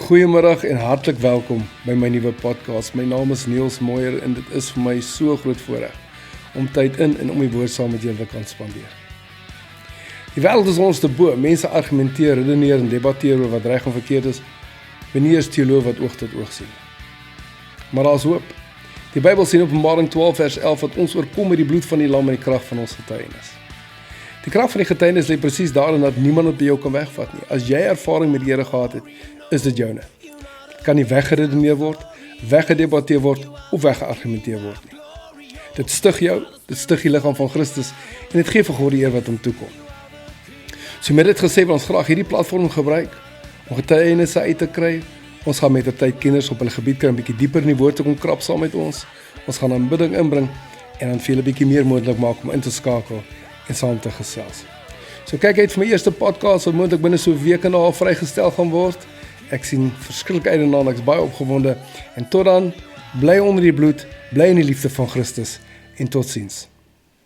Goeiemiddag en hartlik welkom by my nuwe podcast. My naam is Niels Mooijer en dit is vir my so groot voorreg om tyd in en om die woord saam met julle te kan spandeer. Die wêreld is ons te bo. Mense argumenteer, redeneer en debatteer oor wat reg en verkeerd is. Nie eens teoloog wat oog tot oog sien. Maar daar is hoop. Die Bybel sê in Openbaring 12 vers 11 dat ons oorkom met die bloed van die lam en die krag van ons getuienis. Die krag van die getuienis lê presies daarin dat niemand dit by jou kan wegvat nie. As jy ervaring met die Here gehad het, is dit joune. Dit kan nie weggeredeneer word, weggedebatteer word of weggeargumenteer word nie. Dit stig jou, dit stig die liggaam van Christus en dit gee vir God die eer wat hom toekom. So met dit gesê wil ons graag hierdie platform gebruik om getuienisse uit te kry. Ons gaan met die tyd kenners op hulle gebied kry, 'n bietjie dieper in die woord te kom krap saam met ons. Ons gaan aanbidding inbring en dan vir julle 'n bietjie meer moontlik maak om in te skakel en saam te gesels. So kyk uit vir my eerste podcast wat moontlik binne so 'n week en 'n half vrygestel gaan word. Ek sien verskriklik uit daarna, ek's baie opgewonde en tot dan, bly onder die bloed, bly in die liefde van Christus en totsiens.